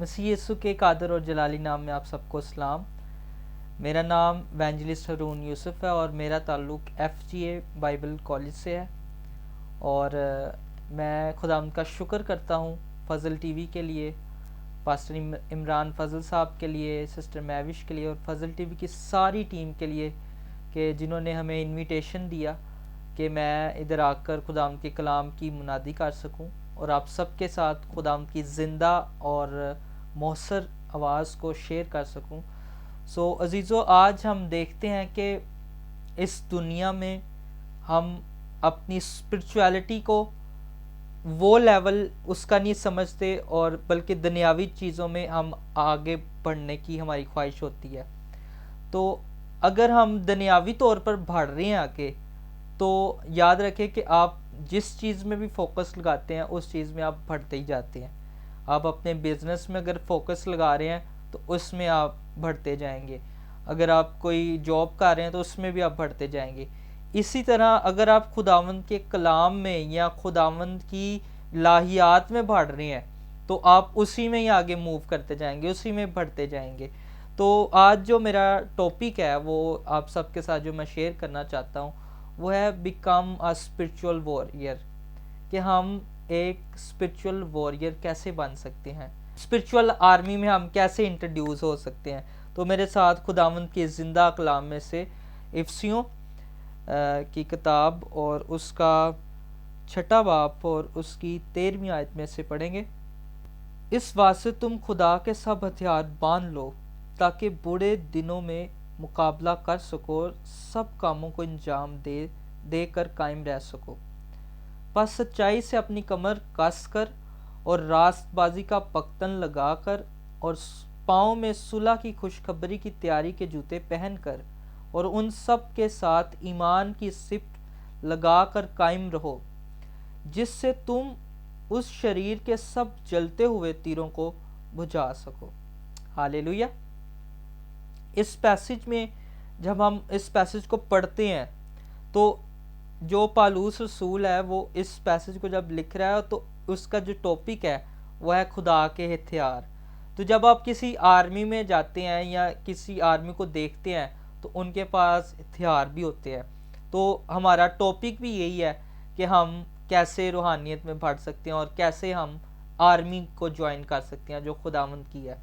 مسیح یسوع کے قادر اور جلالی نام میں آپ سب کو سلام۔ میرا نام ایونجلسٹ ہارون یوسف ہے اور میرا تعلق ایف جی اے بائبل کالج سے ہے، اور میں خدا کا شکر کرتا ہوں فضل ٹی وی کے لیے، پاسٹر عمران فضل صاحب کے لیے، سسٹر میوش کے لیے اور فضل ٹی وی کی ساری ٹیم کے لیے کہ جنہوں نے ہمیں انویٹیشن دیا کہ میں ادھر آ کر خدا کے کلام کی منادی کر سکوں اور آپ سب کے ساتھ خدا کی زندہ اور مؤثر آواز کو شیئر کر سکوں۔ سو عزیزو، آج ہم دیکھتے ہیں کہ اس دنیا میں ہم اپنی اسپرچویلٹی کو وہ لیول اس کا نہیں سمجھتے، اور بلکہ دنیاوی چیزوں میں ہم آگے بڑھنے کی ہماری خواہش ہوتی ہے۔ تو اگر ہم دنیاوی طور پر بڑھ رہے ہیں آگے، تو یاد رکھیں کہ آپ جس چیز میں بھی فوکس لگاتے ہیں اس چیز میں آپ بڑھتے ہی جاتے ہیں۔ آپ اپنے بزنس میں اگر فوکس لگا رہے ہیں تو اس میں آپ بڑھتے جائیں گے، اگر آپ کوئی جاب کر رہے ہیں تو اس میں بھی آپ بڑھتے جائیں گے۔ اسی طرح اگر آپ خداوند کے کلام میں یا خداوند کی الہیات میں بڑھ رہے ہیں تو آپ اسی میں ہی آگے موو کرتے جائیں گے، اسی میں بڑھتے جائیں گے۔ تو آج جو میرا ٹاپک ہے وہ آپ سب کے ساتھ جو میں شیئر کرنا چاہتا ہوں وہ ہے بیکم اے اسپرچول وارئر، کہ ہم ایک اسپرچول وارئر کیسے بن سکتے ہیں، اسپرچول آرمی میں ہم کیسے انٹروڈیوس ہو سکتے ہیں۔ تو میرے ساتھ خداوند کے زندہ کلام میں سے افسیوں کی کتاب اور اس کا 6 باب اور اس کی 13ویں آیت میں سے پڑھیں گے۔ اس واسطے تم خدا کے سب ہتھیار باندھ لو تاکہ بڑے دنوں میں مقابلہ کر سکو اور سب کاموں کو انجام دے کر قائم رہ سکو۔ بس سچائی سے اپنی کمر کس کر اور راست بازی کا پختن لگا کر اور پاؤں میں صلح کی خوشخبری کی تیاری کے جوتے پہن کر اور ان سب کے ساتھ ایمان کی سپٹ لگا کر قائم رہو، جس سے تم اس شریر کے سب جلتے ہوئے تیروں کو بجھا سکو۔ ہاللیلویہ۔ اس پیسج میں جب ہم اس پیسج کو پڑھتے ہیں تو جو پالوس رسول ہے وہ اس پیسج کو جب لکھ رہا ہے تو اس کا جو ٹاپک ہے وہ ہے خدا کے ہتھیار۔ تو جب آپ کسی آرمی میں جاتے ہیں یا کسی آرمی کو دیکھتے ہیں تو ان کے پاس ہتھیار بھی ہوتے ہیں۔ تو ہمارا ٹاپک بھی یہی ہے کہ ہم کیسے روحانیت میں بڑھ سکتے ہیں اور کیسے ہم آرمی کو جوائن کر سکتے ہیں جو خداوند کی ہے۔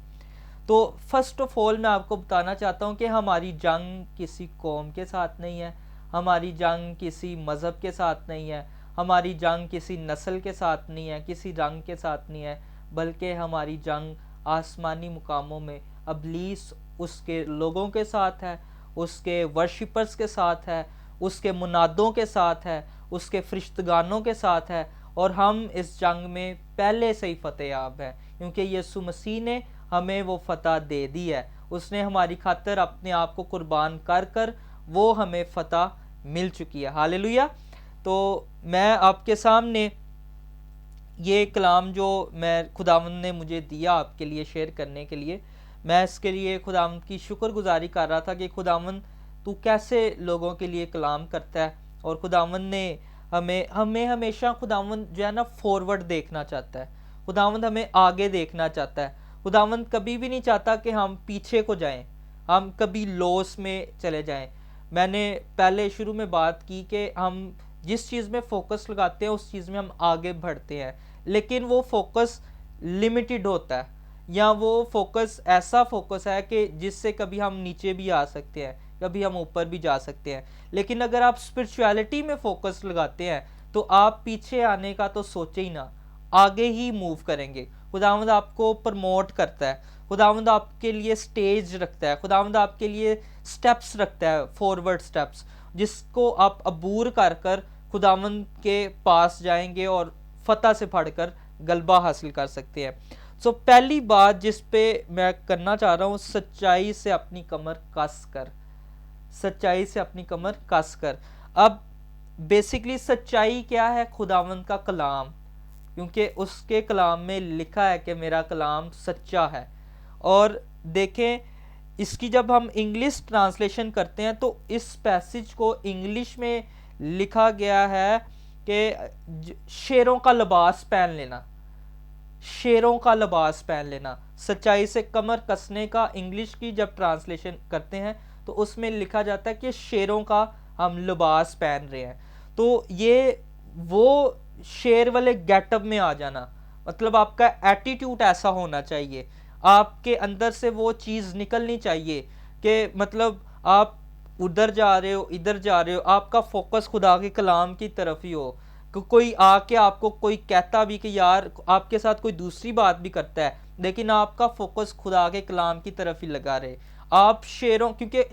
تو فرسٹ آف آل میں آپ کو بتانا چاہتا ہوں کہ ہماری جنگ کسی قوم کے ساتھ نہیں ہے، ہماری جنگ کسی مذہب کے ساتھ نہیں ہے، ہماری جنگ کسی نسل کے ساتھ نہیں ہے، کسی رنگ کے ساتھ نہیں ہے، بلکہ ہماری جنگ آسمانی مقاموں میں ابلیس اس کے لوگوں کے ساتھ ہے، اس کے ورشپرز کے ساتھ ہے، اس کے منادوں کے ساتھ ہے، اس کے فرشتگانوں کے ساتھ ہے، اور ہم اس جنگ میں پہلے سے ہی فتح یاب ہیں، کیونکہ یسوع مسیح نے ہمیں وہ فتح دے دی ہے۔ اس نے ہماری خاطر اپنے آپ کو قربان کر کر وہ ہمیں فتح مل چکی ہے۔ ہاللیلویہ۔ تو میں آپ کے سامنے یہ کلام جو میں خداوند نے مجھے دیا آپ کے لیے شیئر کرنے کے لیے، میں اس کے لیے خداوند کی شکر گزاری کر رہا تھا کہ خداوند تو کیسے لوگوں کے لیے کلام کرتا ہے، اور خداوند نے ہمیں ہمیشہ خداوند جو ہے نا فارورڈ دیکھنا چاہتا ہے، خداوند ہمیں آگے دیکھنا چاہتا ہے۔ خداوند کبھی بھی نہیں چاہتا کہ ہم پیچھے کو جائیں، ہم کبھی لوس میں چلے جائیں۔ میں نے پہلے شروع میں بات کی کہ ہم جس چیز میں فوکس لگاتے ہیں اس چیز میں ہم آگے بڑھتے ہیں، لیکن وہ فوکس لمیٹڈ ہوتا ہے، یا وہ فوکس ایسا فوکس ہے کہ جس سے کبھی ہم نیچے بھی آ سکتے ہیں، کبھی ہم اوپر بھی جا سکتے ہیں۔ لیکن اگر آپ اسپرچویلٹی میں فوکس لگاتے ہیں تو آپ پیچھے آنے کا تو سوچے ہی نہ، آگے ہی موو کریں گے۔ خداوند آپ کو پروموٹ کرتا ہے، خداوند آپ کے لیے سٹیج رکھتا ہے، خداوند آپ کے لیے سٹیپس رکھتا ہے، فارورڈ سٹیپس، جس کو آپ عبور کر کر خداوند کے پاس جائیں گے اور فتح سے پڑھ کر غلبہ حاصل کر سکتے ہیں۔ سو پہلی بات جس پہ میں کرنا چاہ رہا ہوں، سچائی سے اپنی کمر کس کر، سچائی سے اپنی کمر کس کر۔ اب بیسیکلی سچائی کیا ہے؟ خداوند کا کلام، کیونکہ اس کے کلام میں لکھا ہے کہ میرا کلام سچا ہے۔ اور دیکھیں اس کی جب ہم انگلش ٹرانسلیشن کرتے ہیں تو اس پیسج کو انگلش میں لکھا گیا ہے کہ شیروں کا لباس پہن لینا۔ شیروں کا لباس پہن لینا، سچائی سے کمر کسنے کا انگلش کی جب ٹرانسلیشن کرتے ہیں تو اس میں لکھا جاتا ہے کہ شیروں کا ہم لباس پہن رہے ہیں. تو یہ وہ شیر والے گیٹ اپ میں آ جانا، مطلب آپ کا ایٹیٹیوڈ ایسا ہونا چاہیے، آپ کے اندر سے وہ چیز نکلنی چاہیے کہ مطلب آپ ادھر جا رہے ہو ادھر جا رہے ہو، آپ کا فوکس خدا کے کلام کی طرف ہی ہو. کوئی آ کے آپ کو کوئی کہتا بھی کہ یار آپ کے ساتھ کوئی دوسری بات بھی کرتا ہے، لیکن آپ کا فوکس خدا کے کلام کی طرف ہی لگا رہے. آپ شیروں، کیونکہ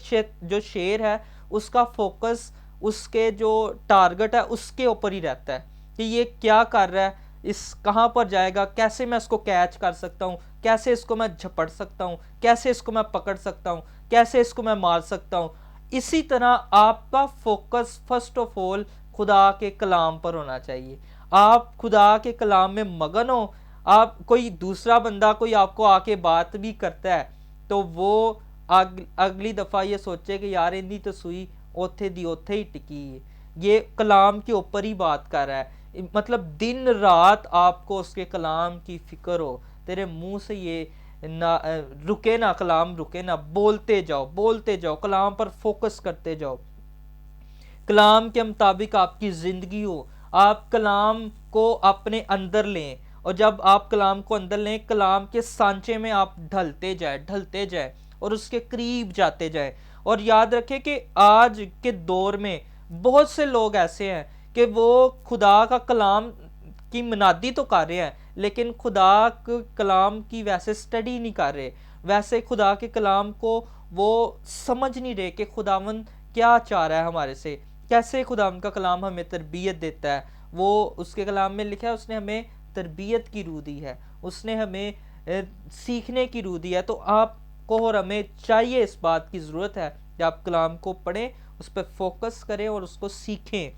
جو شیر ہے اس کا فوکس اس کے جو ٹارگٹ ہے اس کے اوپر ہی رہتا ہے کہ یہ کیا کر رہا ہے، اس کہاں پر جائے گا، کیسے میں اس کو کیچ کر سکتا ہوں، کیسے اس کو میں جھپٹ سکتا ہوں، کیسے اس کو میں پکڑ سکتا ہوں، کیسے اس کو میں مار سکتا ہوں. اسی طرح آپ کا فوکس فرسٹ آف آل خدا کے کلام پر ہونا چاہیے. آپ خدا کے کلام میں مگن ہو. آپ کوئی دوسرا بندہ کوئی آپ کو آ کے بات بھی کرتا ہے تو وہ اگلی دفعہ یہ سوچے کہ یار انی تو سوئی اوتھے دی اوتھے ہی ٹکی ہے، یہ کلام کے اوپر ہی بات کر رہا ہے. مطلب دن رات آپ کو اس کے کلام کی فکر ہو، تیرے منہ سے یہ نہ رکے نہ، کلام رکے نہ، بولتے جاؤ کلام پر فوکس کرتے جاؤ، کلام کے مطابق آپ کی زندگی ہو. آپ کلام کو اپنے اندر لیں، اور جب آپ کلام کو اندر لیں، کلام کے سانچے میں آپ ڈھلتے جائیں اور اس کے قریب جاتے جائیں. اور یاد رکھیں کہ آج کے دور میں بہت سے لوگ ایسے ہیں کہ وہ خدا کا کلام کی منادی تو کر رہے ہیں لیکن خدا کے کلام کی ویسے سٹڈی نہیں کر رہے، ویسے خدا کے کلام کو وہ سمجھ نہیں رہے کہ خداوند کیا چاہ رہا ہے ہمارے سے، کیسے خداوند کا کلام ہمیں تربیت دیتا ہے. وہ اس کے کلام میں لکھا ہے اس نے ہمیں تربیت کی روح دی ہے، اس نے ہمیں سیکھنے کی روح دی ہے. تو آپ کو اور ہمیں چاہیے، اس بات کی ضرورت ہے کہ آپ کلام کو پڑھیں، اس پہ فوکس کریں اور اس کو سیکھیں.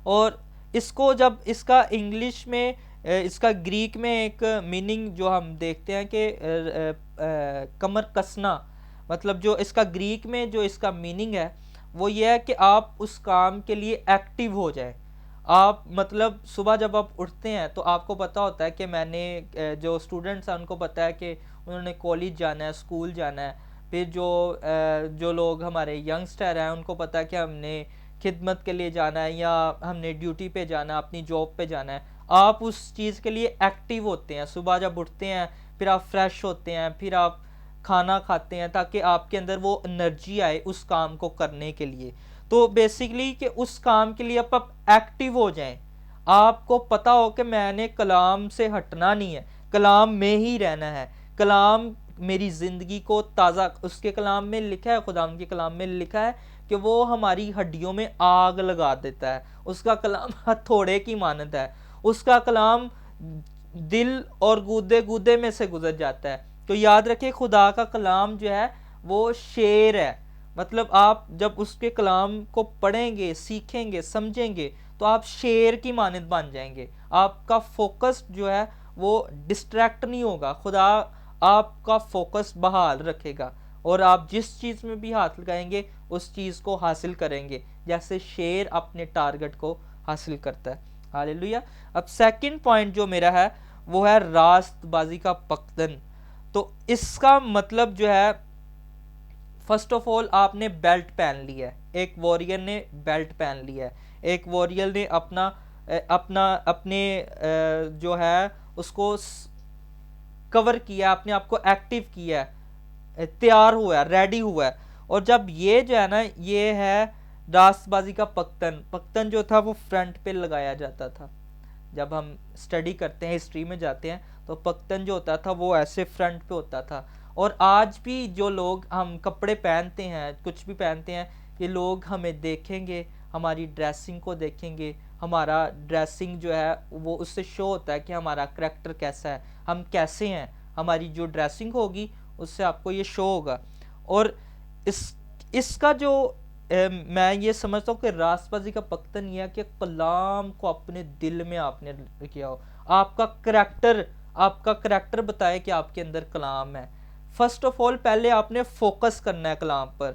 اور اس کو جب اس کا انگلش میں اس کا گریک میں ایک میننگ جو ہم دیکھتے ہیں کہ کمر کسنا، مطلب جو اس کا گریک میں جو اس کا میننگ ہے وہ یہ ہے کہ آپ اس کام کے لیے ایکٹیو ہو جائیں. آپ مطلب صبح جب آپ اٹھتے ہیں تو آپ کو پتہ ہوتا ہے کہ میں نے جو اسٹوڈنٹس ہیں ان کو پتہ ہے کہ انہوں نے کالج جانا ہے، اسکول جانا ہے. پھر جو لوگ ہمارے ینگسٹر ہیں ان کو پتہ ہے کہ ہم نے خدمت کے لیے جانا ہے یا ہم نے ڈیوٹی پہ جانا ہے، اپنی جاب پہ جانا ہے. آپ اس چیز کے لیے ایکٹیو ہوتے ہیں، صبح جب اٹھتے ہیں پھر آپ فریش ہوتے ہیں، پھر آپ کھانا کھاتے ہیں تاکہ آپ کے اندر وہ انرجی آئے اس کام کو کرنے کے لیے. تو بیسیکلی کہ اس کام کے لیے آپ ایکٹیو ہو جائیں. آپ کو پتہ ہو کہ میں نے کلام سے ہٹنا نہیں ہے، کلام میں ہی رہنا ہے، کلام میری زندگی کو تازہ، اس کے کلام میں لکھا ہے، خداوند کے کلام میں لکھا ہے کہ وہ ہماری ہڈیوں میں آگ لگا دیتا ہے. اس کا کلام ہتھوڑے کی مانند ہے، اس کا کلام دل اور گودے گودے میں سے گزر جاتا ہے. تو یاد رکھیں خدا کا کلام جو ہے وہ شیر ہے. مطلب آپ جب اس کے کلام کو پڑھیں گے، سیکھیں گے، سمجھیں گے تو آپ شیر کی مانند بن جائیں گے. آپ کا فوکس جو ہے وہ ڈسٹریکٹ نہیں ہوگا، خدا آپ کا فوکس بحال رکھے گا اور آپ جس چیز میں بھی ہاتھ لگائیں گے اس چیز کو حاصل کریں گے جیسے شیر اپنے ٹارگٹ کو حاصل کرتا ہے. ہاللیلویہ. اب سیکنڈ پوائنٹ جو میرا ہے وہ ہے راست بازی کا پختن. تو اس کا مطلب جو ہے فرسٹ آف آل آپ نے بیلٹ پہن لیا ہے، ایک واریر نے بیلٹ پہن لیا ہے، ایک واریر نے اپنے جو ہے اس کو کور کیا، اپنے آپ کو ایکٹیو کیا ہے، تیار ہوا ہے، ریڈی ہوا ہے. اور جب یہ جو ہے نا یہ ہے راست بازی کا پختن جو تھا وہ فرنٹ پہ لگایا جاتا تھا. جب ہم اسٹڈی کرتے ہیں، ہسٹری میں جاتے ہیں تو پختن جو ہوتا تھا وہ ایسے فرنٹ پہ ہوتا تھا. اور آج بھی جو لوگ ہم کپڑے پہنتے ہیں، کچھ بھی پہنتے ہیں، یہ لوگ ہمیں دیکھیں گے، ہماری ڈریسنگ کو دیکھیں گے، ہمارا ڈریسنگ جو ہے وہ اس سے شو ہوتا ہے کہ ہمارا کریکٹر کیسا ہے، ہم کیسے ہیں. ہماری جو ڈریسنگ ہوگی اس سے آپ کو یہ شو ہوگا. اور اس کا جو میں یہ سمجھتا ہوں کہ راست بازی کا پختن یہ ہے کہ کلام کو اپنے دل میں آپ نے کیا ہو. آپ کا کریکٹر بتائے کہ آپ کے اندر کلام ہے. فرسٹ آف آل پہلے آپ نے فوکس کرنا ہے کلام پر.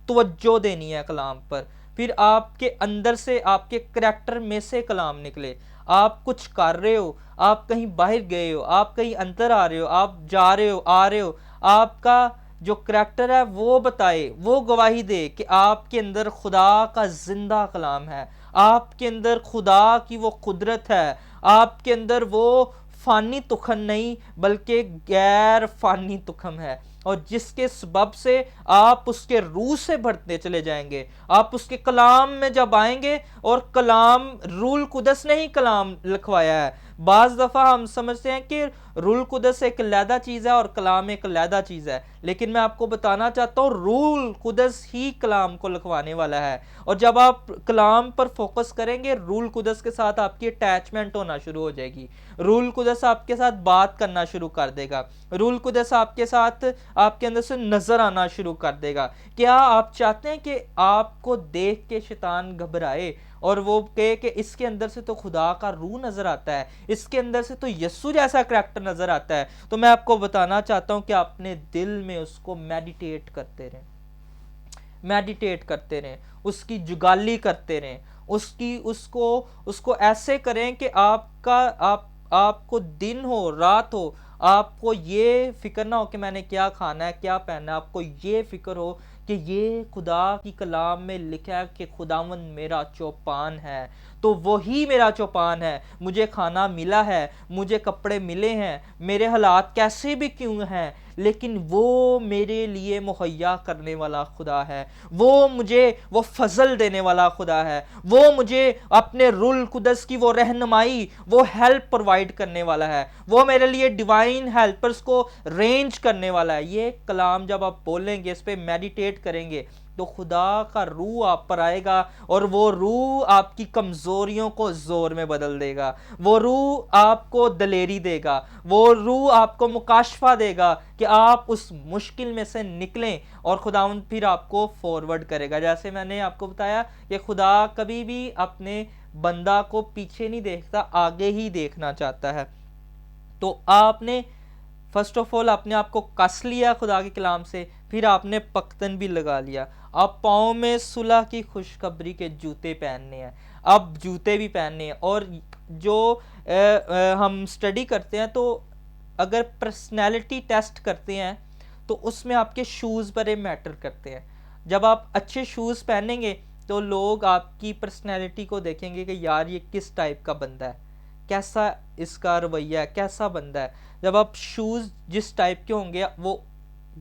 توجہ دینی ہے کلام پر، پھر آپ کے اندر سے، آپ کے کریکٹر میں سے کلام نکلے. آپ کچھ کر رہے ہو، آپ کہیں باہر گئے ہو، آپ کہیں اندر آ رہے ہو، آپ جا رہے ہو آ رہے ہو، آپ کا جو کریکٹر ہے وہ بتائے، وہ گواہی دے کہ آپ کے اندر خدا کا زندہ کلام ہے، آپ کے اندر خدا کی وہ قدرت ہے، آپ کے اندر وہ فانی تخم نہیں بلکہ غیر فانی تخم ہے، اور جس کے سبب سے آپ اس کے روح سے بڑھتے چلے جائیں گے. آپ اس کے کلام میں جب آئیں گے، اور کلام روح القدس نے ہی کلام لکھوایا ہے. بعض دفعہ ہم سمجھتے ہیں کہ روح القدس ایک علیحدہ چیز ہے اور کلام ایک علیحدہ چیز ہے، لیکن میں آپ کو بتانا چاہتا ہوں روح القدس ہی کلام کو لکھوانے والا ہے. اور جب آپ کلام پر فوکس کریں گے، روح القدس کے ساتھ آپ کی اٹیچمنٹ ہونا شروع ہو جائے گی، روح القدس آپ کے ساتھ بات کرنا شروع کر دے گا، روح القدس آپ کے ساتھ، آپ کے اندر سے نظر آنا شروع کر دے گا. کیا آپ چاہتے ہیں کہ آپ کو دیکھ کے شیطان گھبرائے اور وہ کہے کہ اس کے اندر سے تو خدا کا روح نظر آتا ہے، اس کے اندر سے تو یسوع جیسا کریکٹر نظر آتا ہے؟ تو میں آپ کو بتانا چاہتا ہوں کہ اپنے دل میں اس کو میڈیٹیٹ کرتے رہیں، میڈیٹیٹ کرتے رہیں، اس کی جگالی کرتے رہیں، اس کو ایسے کریں کہ آپ کو دن ہو رات ہو، آپ کو یہ فکر نہ ہو کہ میں نے کیا کھانا ہے کیا پہننا ہے، آپ کو یہ فکر ہو کہ یہ خدا کی کلام میں لکھا ہے کہ خداوند میرا چوپان ہے، تو وہی میرا چوپان ہے. مجھے کھانا ملا ہے، مجھے کپڑے ملے ہیں، میرے حالات کیسے بھی کیوں ہیں، لیکن وہ میرے لیے مہیا کرنے والا خدا ہے، وہ مجھے وہ فضل دینے والا خدا ہے، وہ مجھے اپنے روح القدس کی وہ رہنمائی، وہ ہیلپ پرووائڈ کرنے والا ہے، وہ میرے لیے ڈیوائن ہیلپرز کو رینج کرنے والا ہے. یہ کلام جب آپ بولیں گے، اس پہ میڈیٹیٹ کریں گے، تو خدا کا روح آپ پر آئے گا، اور وہ روح آپ کی کمزوریوں کو زور میں بدل دے گا، وہ روح آپ کو دلیری دے گا، وہ روح آپ کو مکاشفہ دے گا کہ آپ اس مشکل میں سے نکلیں، اور خداوند پھر آپ کو فارورڈ کرے گا. جیسے میں نے آپ کو بتایا کہ خدا کبھی بھی اپنے بندہ کو پیچھے نہیں دیکھتا، آگے ہی دیکھنا چاہتا ہے. تو آپ نے فرسٹ آف آل اپنے آپ کو کس لیا خدا کے کلام سے، پھر آپ نے پختن بھی لگا لیا. آپ پاؤں میں صلح کی خوشخبری کے جوتے پہننے ہیں، اب جوتے بھی پہننے ہیں. اور جو ہم سٹڈی کرتے ہیں، تو اگر پرسنالٹی ٹیسٹ کرتے ہیں تو اس میں آپ کے شوز بڑے میٹر کرتے ہیں. جب آپ اچھے شوز پہنیں گے تو لوگ آپ کی پرسنالٹی کو دیکھیں گے کہ یار یہ کس ٹائپ کا بندہ ہے، کیسا اس کا رویہ ہے، کیسا بندہ ہے. جب آپ شوز جس ٹائپ کے ہوں گے، وہ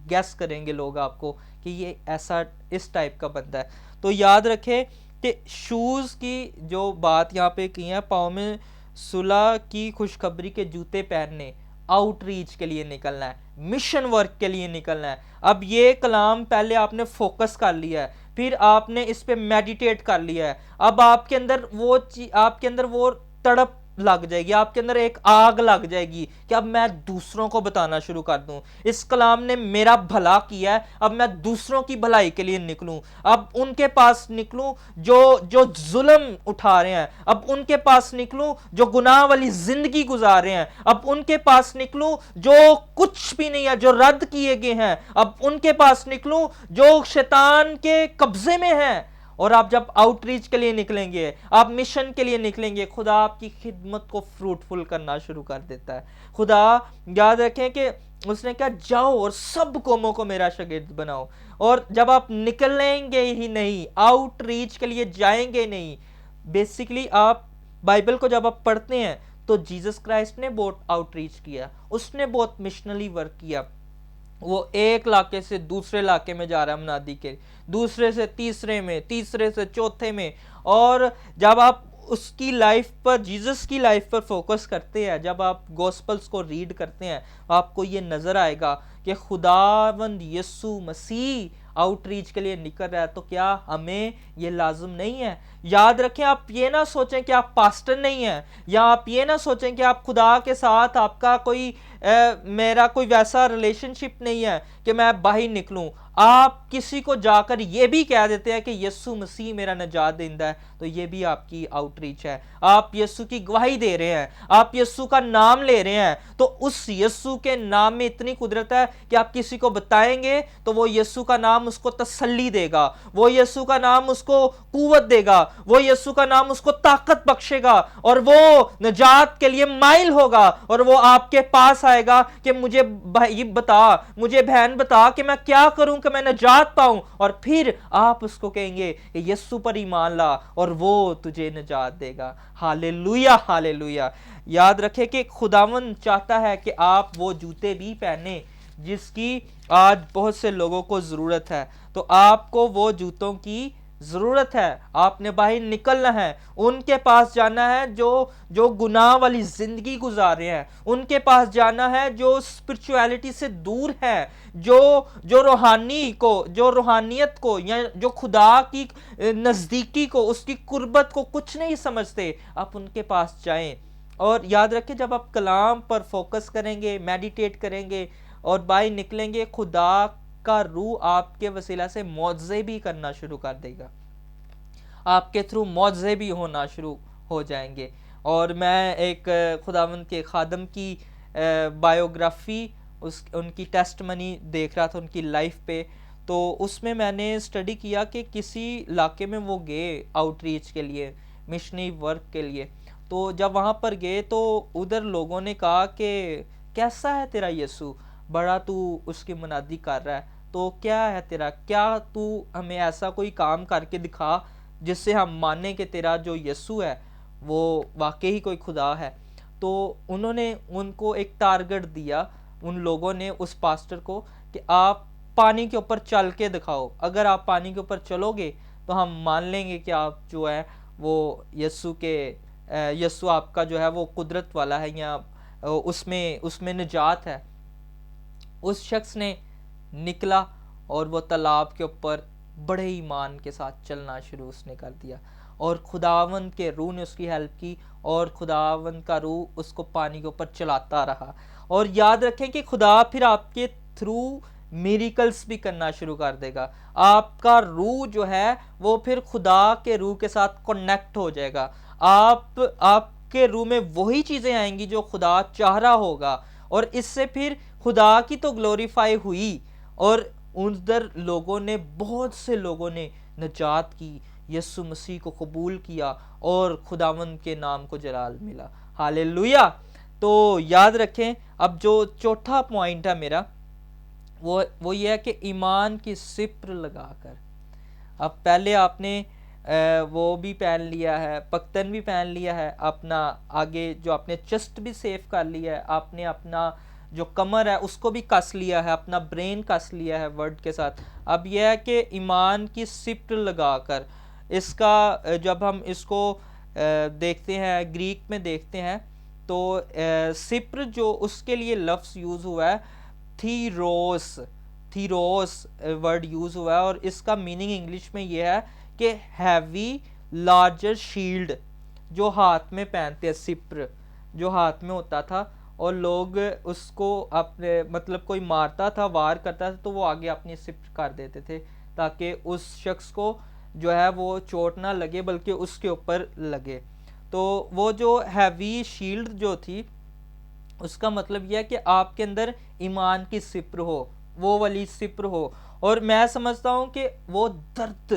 گیس کریں گے لوگ آپ کو کہ یہ ایسا اس ٹائپ کا بندہ ہے. تو یاد رکھیں کہ شوز کی جو بات یہاں پہ کی ہے، پاؤں میں صلح کی خوشخبری کے جوتے پہننے، آؤٹ ریچ کے لیے نکلنا ہے، مشن ورک کے لیے نکلنا ہے. اب یہ کلام پہلے آپ نے فوکس کر لیا ہے، پھر آپ نے اس پہ میڈیٹیٹ کر لیا ہے. اب آپ کے اندر وہ تڑپ لگ جائے گی، آپ کے اندر ایک آگ لگ جائے گی کہ اب میں دوسروں کو بتانا شروع کر دوں، اس کلام نے میرا بھلا کیا ہے، اب میں دوسروں کی بھلائی کے لیے نکلوں، اب ان کے پاس نکلوں جو ظلم اٹھا رہے ہیں، اب ان کے پاس نکلوں جو گناہ والی زندگی گزار رہے ہیں، اب ان کے پاس نکلوں جو کچھ بھی نہیں ہے، جو رد کیے گئے ہیں، اب ان کے پاس نکلوں جو شیطان کے قبضے میں ہیں. اور آپ جب آؤٹ ریچ کے لیے نکلیں گے، آپ مشن کے لیے نکلیں گے، خدا آپ کی خدمت کو فروٹفل کرنا شروع کر دیتا ہے. خدا یاد رکھیں کہ اس نے کہا جاؤ اور سب قوموں کو میرا شاگرد بناؤ. اور جب آپ نکلیں گے ہی نہیں، آؤٹ ریچ کے لیے جائیں گے نہیں، بیسیکلی آپ بائبل کو جب آپ پڑھتے ہیں تو جیسس کرائسٹ نے بہت آؤٹ ریچ کیا، اس نے بہت مشنلی ورک کیا. وہ ایک علاقے سے دوسرے علاقے میں جا رہا ہے منادی کے، دوسرے سے تیسرے میں، تیسرے سے چوتھے میں. اور جب آپ اس کی لائف پر، جیسس کی لائف پر فوکس کرتے ہیں، جب آپ گوسپلز کو ریڈ کرتے ہیں، آپ کو یہ نظر آئے گا کہ خداوند یسوع مسیح آؤٹ ریچ کے لیے نکل رہا ہے. تو کیا ہمیں یہ لازم نہیں ہے؟ یاد رکھیں، آپ یہ نہ سوچیں کہ آپ پاسٹر نہیں ہیں، یا آپ یہ نہ سوچیں کہ آپ خدا کے ساتھ آپ کا میرا کوئی ویسا ریلیشن شپ نہیں ہے کہ میں باہر نکلوں. آپ کسی کو جا کر یہ بھی کہہ دیتے ہیں کہ یسوع مسیح میرا نجات دہندہ ہے، تو یہ بھی آپ کی آؤٹ ریچ ہے. آپ یسوع کی گواہی دے رہے ہیں، آپ یسوع کا نام لے رہے ہیں، تو اس یسوع کے نام میں اتنی قدرت ہے کہ آپ کسی کو بتائیں گے تو وہ یسوع کا نام اس کو تسلی دے گا، وہ یسوع کا نام اس کو قوت دے گا، وہ یسوع کا نام اس کو طاقت بخشے گا، اور وہ نجات کے لیے مائل ہوگا، اور وہ آپ کے پاس آئے گا کہ مجھے بھائی بتا، مجھے بہن بتا کہ میں کیا کروں کہ میں نجات پاؤں. اور پھر آپ اس کو کہیں گے کہ یسوع پر ایمان لا اور وہ تجھے نجات دے گا. ہاللیلویا ہاللیلویا. یاد رکھے کہ خداوند چاہتا ہے کہ آپ وہ جوتے بھی پہنے جس کی آج بہت سے لوگوں کو ضرورت ہے. تو آپ کو وہ جوتوں کی ضرورت ہے. آپ نے باہر نکلنا ہے، ان کے پاس جانا ہے جو گناہ والی زندگی گزار رہے ہیں، ان کے پاس جانا ہے جو اسپرچویلٹی سے دور ہے، جو روحانیت کو یا جو خدا کی نزدیکی کو، اس کی قربت کو کچھ نہیں سمجھتے. آپ ان کے پاس جائیں. اور یاد رکھیں جب آپ کلام پر فوکس کریں گے، میڈیٹیٹ کریں گے اور باہر نکلیں گے، خدا کا روح آپ کے وسیلہ سے معجزے بھی کرنا شروع کر دے گا. آپ کے تھرو معجزے بھی ہونا شروع ہو جائیں گے. اور میں ایک خداوند کے خادم کی بایوگرافی، ان کی ٹیسٹ منی دیکھ رہا تھا ان کی لائف پہ. تو اس میں نے اسٹڈی کیا کہ کسی علاقے میں وہ گئے آؤٹ ریچ کے لیے، مشنری ورک کے لیے. تو جب وہاں پر گئے تو ادھر لوگوں نے کہا کہ کیسا ہے تیرا یسوع، بڑا تو اس کی منادی کر رہا ہے، تو کیا ہے تیرا، کیا تو ہمیں ایسا کوئی کام کر کے دکھا جس سے ہم مانیں کہ تیرا جو یسوع ہے وہ واقعی کوئی خدا ہے. تو انہوں نے ان کو ایک ٹارگٹ دیا، ان لوگوں نے اس پاسٹر کو، کہ آپ پانی کے اوپر چل کے دکھاؤ. اگر آپ پانی کے اوپر چلو گے تو ہم مان لیں گے کہ آپ جو ہے وہ یسوع آپ کا جو ہے وہ قدرت والا ہے، یا اس میں نجات ہے. اس شخص نے نکلا اور وہ تالاب کے اوپر بڑے ایمان کے ساتھ چلنا شروع اس نے کر دیا، اور خداوند کے روح نے اس کی ہیلپ کی، اور خداوند کا روح اس کو پانی کے اوپر چلاتا رہا. اور یاد رکھیں کہ خدا پھر آپ کے تھرو میریکلز بھی کرنا شروع کر دے گا. آپ کا روح جو ہے وہ پھر خدا کے روح کے ساتھ کنیکٹ ہو جائے گا. آپ کے روح میں وہی چیزیں آئیں گی جو خدا چاہ رہا ہوگا، اور اس سے پھر خدا کی تو گلوریفائی ہوئی، اور ادھر بہت سے لوگوں نے نجات کی، یسوع مسیح کو قبول کیا، اور خداوند کے نام کو جلال ملا. ہاللیلویا. تو یاد رکھیں اب جو چوتھا پوائنٹ ہے میرا وہ یہ ہے کہ ایمان کی سپر لگا کر. اب پہلے آپ نے وہ بھی پہن لیا ہے، پختن بھی پہن لیا ہے، اپنا آگے جو آپ نے چسٹ بھی سیف کر لیا ہے، آپ نے اپنا جو کمر ہے اس کو بھی کس لیا ہے، اپنا برین کس لیا ہے ورڈ کے ساتھ. اب یہ ہے کہ ایمان کی سپر لگا کر، اس کا جب ہم اس کو دیکھتے ہیں گریک میں دیکھتے ہیں تو سپر جو اس کے لیے لفظ یوز ہوا ہے تھیروس ورڈ یوز ہوا ہے، اور اس کا میننگ انگلش میں یہ ہے کہ ہیوی لارجر شیلڈ، جو ہاتھ میں پہنتے ہیں، سپر جو ہاتھ میں ہوتا تھا، اور لوگ اس کو اپنے مطلب کوئی مارتا تھا، وار کرتا تھا تو وہ آگے اپنی سپر کر دیتے تھے تاکہ اس شخص کو جو ہے وہ چوٹ نہ لگے بلکہ اس کے اوپر لگے. تو وہ جو ہیوی شیلڈ جو تھی اس کا مطلب یہ ہے کہ آپ کے اندر ایمان کی سپر ہو، وہ والی سپر ہو. اور میں سمجھتا ہوں کہ وہ درد،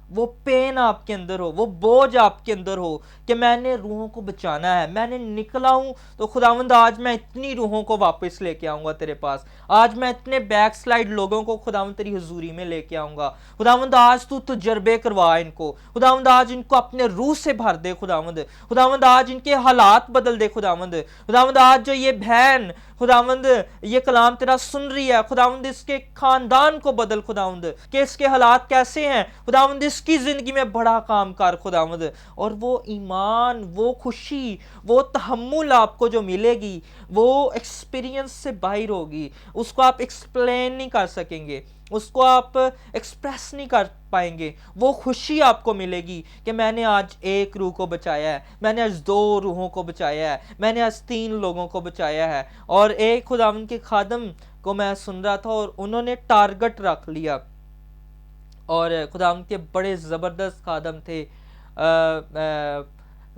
وہ پین آپ کے اندر ہو، وہ بوجھ آپ کے اندر ہو کہ میں نے روحوں کو بچانا ہے، میں نے نکلا ہوں تو خداوند آج میں اتنی روحوں کو واپس لے کے آؤں گا تیرے پاس، آج میں اتنے بیک سلائیڈ لوگوں کو خداوند تیری حضوری میں لے کے آؤں گا. خداوند آج تو تجربے کروا ان کو، خداوند آج ان کو اپنے روح سے بھر دے، خداوند آج ان کے حالات بدل دے، خداوند آج جو یہ بہن خداوند یہ کلام تیرا سن رہی ہے، خداوند اس کے خاندان کو بدل، خداوند کہ اس کے حالات کیسے ہیں، خداوند اس کی زندگی میں بڑا کام کر خداوند. اور وہ ایمان، وہ خوشی، وہ تحمل آپ کو جو ملے گی وہ ایکسپیرینس سے باہر ہوگی، اس کو آپ ایکسپلین نہیں کر سکیں گے، اس کو آپ ایکسپریس نہیں کر پائیں گے. وہ خوشی آپ کو ملے گی کہ میں نے آج ایک روح کو بچایا ہے، میں نے آج 2 روحوں کو بچایا ہے، میں نے آج 3 لوگوں کو بچایا ہے. اور ایک خداوند کے خادم کو میں سن رہا تھا اور انہوں نے ٹارگٹ رکھ لیا اور خداوند کے بڑے زبردست خادم تھے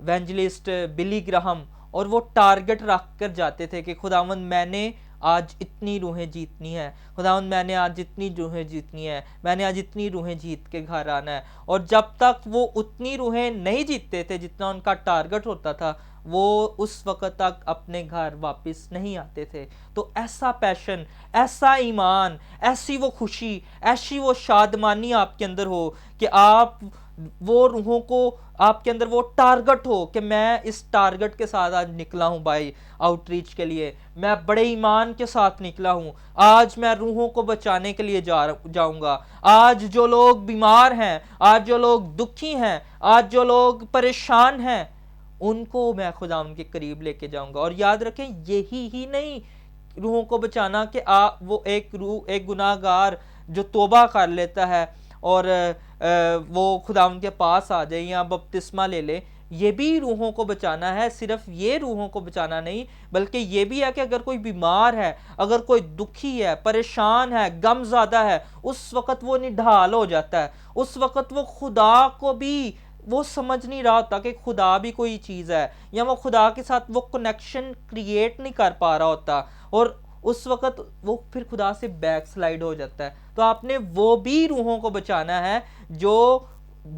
ایونجلسٹ بلی گراہم، اور وہ ٹارگٹ رکھ کر جاتے تھے کہ خداوند میں نے آج اتنی روحیں جیتنی ہے، خداوند میں نے آج اتنی روحیں جیتنی ہے، میں نے آج اتنی روحیں جیت کے گھر آنا ہے. اور جب تک وہ اتنی روحیں نہیں جیتتے تھے جتنا ان کا ٹارگٹ ہوتا تھا، وہ اس وقت تک اپنے گھر واپس نہیں آتے تھے. تو ایسا پیشن، ایسا ایمان، ایسی وہ خوشی، ایسی وہ شادمانی آپ کے اندر ہو کہ آپ وہ روحوں کو، آپ کے اندر وہ ٹارگٹ ہو کہ میں اس ٹارگٹ کے ساتھ آج نکلا ہوں بھائی آؤٹ ریچ کے لیے، میں بڑے ایمان کے ساتھ نکلا ہوں، آج میں روحوں کو بچانے کے لیے جاؤں گا. آج جو لوگ بیمار ہیں، آج جو لوگ دکھی ہیں، آج جو لوگ پریشان ہیں، ان کو میں خدا ان کے قریب لے کے جاؤں گا. اور یاد رکھیں یہی ہی نہیں روحوں کو بچانا کہ وہ ایک گناہ گار جو توبہ کر لیتا ہے اور وہ خدا ان کے پاس آ جائے یا بپتسمہ لے لے، یہ بھی روحوں کو بچانا ہے. صرف یہ روحوں کو بچانا نہیں، بلکہ یہ بھی ہے کہ اگر کوئی بیمار ہے، اگر کوئی دکھی ہے، پریشان ہے، غم زدہ ہے، اس وقت وہ نڈھال ہو جاتا ہے. اس وقت وہ خدا کو بھی وہ سمجھ نہیں رہا ہوتا کہ خدا بھی کوئی چیز ہے، یا وہ خدا کے ساتھ وہ کنیکشن کریٹ نہیں کر پا رہا ہوتا، اور اس وقت وہ پھر خدا سے بیک سلائیڈ ہو جاتا ہے. تو آپ نے وہ بھی روحوں کو بچانا ہے جو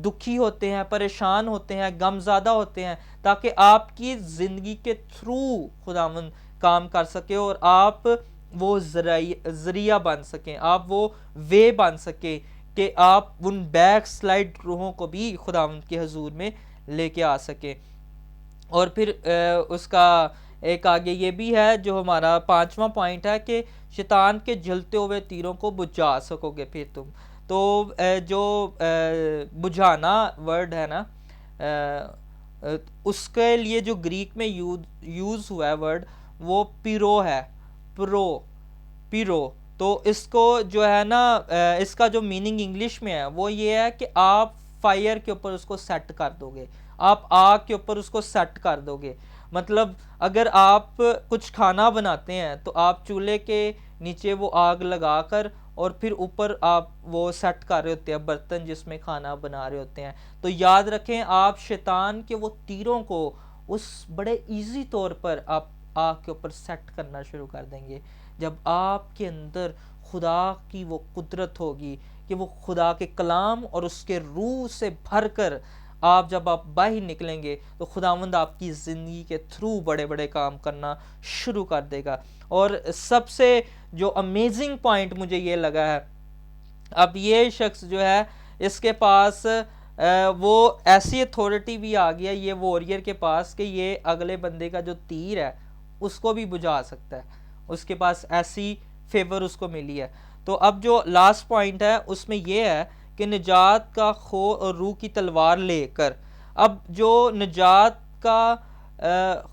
دکھی ہوتے ہیں، پریشان ہوتے ہیں، غم زدہ ہوتے ہیں، تاکہ آپ کی زندگی کے تھرو خداوند کام کر سکے اور آپ وہ ذریعہ بن سکیں، آپ وہ وے بن سکیں کہ آپ ان بیک سلائیڈ روحوں کو بھی خداوند کے حضور میں لے کے آ سکیں. اور پھر اس کا ایک آگے یہ بھی ہے جو ہمارا 5واں پوائنٹ ہے کہ شیطان کے جلتے ہوئے تیروں کو بجھا سکو گے پھر تم. تو جو بجھانا ورڈ ہے نا، اس کے لیے جو گریک میں یوز ہوا ہے ورڈ، وہ پیرو ہے، پیرو. تو اس کو جو ہے نا، اس کا جو میننگ انگلش میں ہے وہ یہ ہے کہ آپ فائر کے اوپر اس کو سیٹ کر دو گے، آپ آگ کے اوپر اس کو سیٹ کر دو گے. مطلب اگر آپ کچھ کھانا بناتے ہیں تو آپ چولہے کے نیچے وہ آگ لگا کر اور پھر اوپر آپ وہ سیٹ کر رہے ہوتے ہیں برتن جس میں کھانا بنا رہے ہوتے ہیں. تو یاد رکھیں آپ شیطان کے وہ تیروں کو اس بڑے ایزی طور پر آپ آگ کے اوپر سیٹ کرنا شروع کر دیں گے جب آپ کے اندر خدا کی وہ قدرت ہوگی کہ وہ خدا کے کلام اور اس کے روح سے بھر کر جب آپ باہر نکلیں گے تو خداوند آپ کی زندگی کے تھرو بڑے بڑے کام کرنا شروع کر دے گا. اور سب سے جو امیزنگ پوائنٹ مجھے یہ لگا ہے، اب یہ شخص جو ہے اس کے پاس وہ ایسی اتھارٹی بھی آ گیا یہ واریر کے پاس کہ یہ اگلے بندے کا جو تیر ہے اس کو بھی بجھا سکتا ہے، اس کے پاس ایسی فیور اس کو ملی ہے. تو اب جو لاسٹ پوائنٹ ہے اس میں یہ ہے کہ نجات کا خو اور روح کی تلوار لے کر. اب جو نجات کا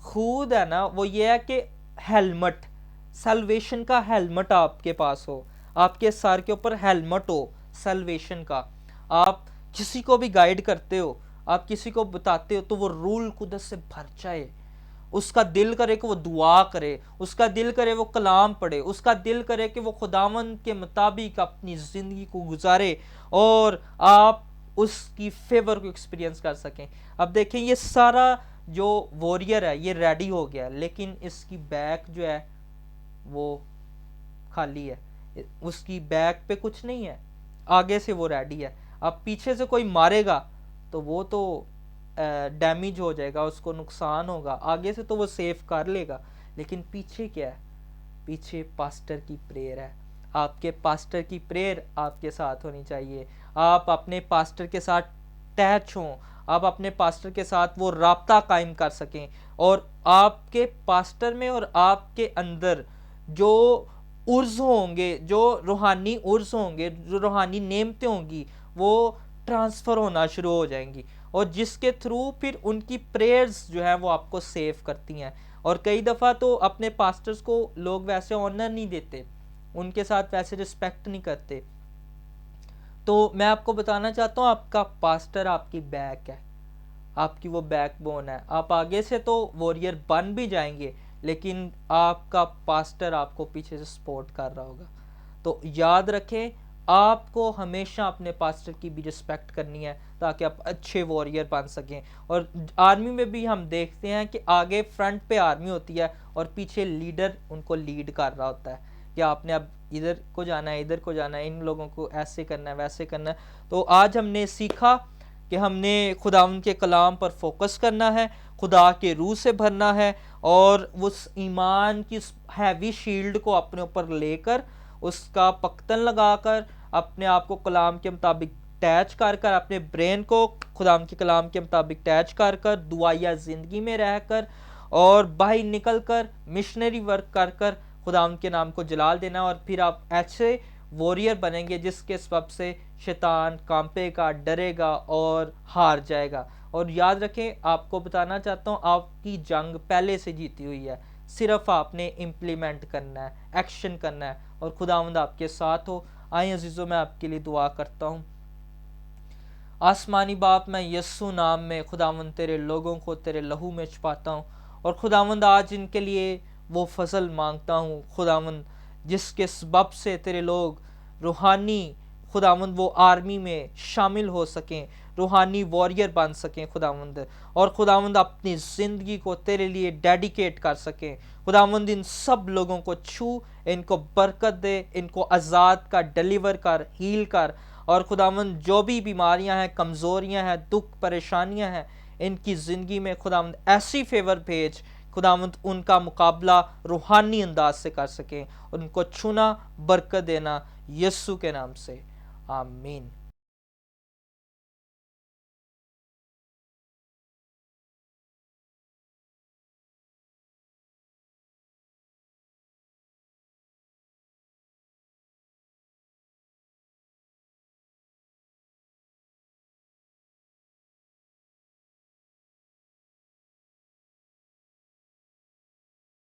خود ہے نا وہ یہ ہے کہ ہیلمٹ، سیلویشن کا ہیلمٹ آپ کے پاس ہو، آپ کے سر کے اوپر ہیلمٹ ہو سیلویشن کا. آپ کسی کو بھی گائیڈ کرتے ہو، آپ کسی کو بتاتے ہو تو وہ روح القدس سے بھر جائے، اس کا دل کرے کہ وہ دعا کرے، اس کا دل کرے وہ کلام پڑھے، اس کا دل کرے کہ وہ خداوند کے مطابق اپنی زندگی کو گزارے اور آپ اس کی فیور کو ایکسپیرینس کر سکیں. اب دیکھیں یہ سارا جو واریر ہے یہ ریڈی ہو گیا، لیکن اس کی بیک جو ہے وہ خالی ہے، اس کی بیک پہ کچھ نہیں ہے، آگے سے وہ ریڈی ہے. اب پیچھے سے کوئی مارے گا تو وہ تو ڈیمیج ہو جائے گا، اس کو نقصان ہوگا، آگے سے تو وہ سیف کر لے گا، لیکن پیچھے کیا ہے؟ پیچھے پاسٹر کی پریئر ہے. آپ کے پاسٹر کی پریئر آپ کے ساتھ ہونی چاہیے، آپ اپنے پاسٹر کے ساتھ ٹیچ ہوں، آپ اپنے پاسٹر کے ساتھ وہ رابطہ قائم کر سکیں، اور آپ کے پاسٹر میں اور آپ کے اندر جو عرض ہوں گے، جو روحانی عرض ہوں گے، جو روحانی نعمتیں ہوں گی وہ ٹرانسفر ہونا شروع ہو جائیں گی، اور جس کے تھرو پھر ان کی پریئرز جو ہیں وہ آپ کو سیو کرتی ہیں. اور کئی دفعہ تو اپنے پاسٹرز کو لوگ ویسے آنر نہیں دیتے، ان کے ساتھ ویسے رسپیکٹ نہیں کرتے. تو میں آپ کو بتانا چاہتا ہوں آپ کا پاسٹر آپ کی بیک ہے، آپ کی وہ بیک بون ہے. آپ آگے سے تو واریر بن بھی جائیں گے لیکن آپ کا پاسٹر آپ کو پیچھے سے سپورٹ کر رہا ہوگا. تو یاد رکھیں آپ کو ہمیشہ اپنے پاسٹر کی بھی رسپیکٹ کرنی ہے تاکہ آپ اچھے واریر بن سکیں. اور آرمی میں بھی ہم دیکھتے ہیں کہ آگے فرنٹ پہ آرمی ہوتی ہے اور پیچھے لیڈر ان کو لیڈ کر رہا ہوتا ہے کہ آپ نے اب ادھر کو جانا ہے, ادھر کو جانا ہے, ان لوگوں کو ایسے کرنا ہے, ویسے کرنا ہے. تو آج ہم نے سیکھا کہ ہم نے خداوند کے کلام پر فوکس کرنا ہے, خدا کے روح سے بھرنا ہے, اور اس ایمان کی ہیوی شیلڈ کو اپنے اوپر لے کر, اس کا پختن لگا کر, اپنے آپ کو کلام کے مطابق ٹیچ کر کر, اپنے برین کو خداوند کے کلام کے مطابق ٹیچ کر کر, دعائیہ زندگی میں رہ کر اور باہر نکل کر مشنری ورک کر کر خداوند کے نام کو جلال دینا. اور پھر آپ ایسے واریر بنیں گے جس کے سبب سے شیطان کانپے گا, ڈرے گا اور ہار جائے گا. اور یاد رکھیں, آپ کو بتانا چاہتا ہوں, آپ کی جنگ پہلے سے جیتی ہوئی ہے, صرف آپ نے امپلیمنٹ کرنا ہے, ایکشن کرنا ہے, اور خداوند آپ کے ساتھ ہو. آئیں عزیزوں, میں آپ کے لیے دعا کرتا ہوں. آسمانی باپ, میں یسوع نام میں خداوند تیرے لوگوں کو تیرے لہو میں چھپاتا ہوں, اور خداوند آج ان کے لیے وہ فضل مانگتا ہوں خداوند جس کے سبب سے تیرے لوگ روحانی خداوند وہ آرمی میں شامل ہو سکیں, روحانی واریر بن سکیں خداوند, اور خداوند اپنی زندگی کو تیرے لیے ڈیڈیکیٹ کر سکیں. خداوند ان سب لوگوں کو چھو, ان کو برکت دے, ان کو آزاد کر, ڈیلیور کر, ہیل کر. اور خداوند جو بھی بیماریاں ہیں, کمزوریاں ہیں, دکھ پریشانیاں ہیں ان کی زندگی میں, خداوند ایسی فیور بھیج خداوند ان کا مقابلہ روحانی انداز سے کر سکیں, اور ان کو چھونا, برکت دینا, یسوع کے نام سے, آمین.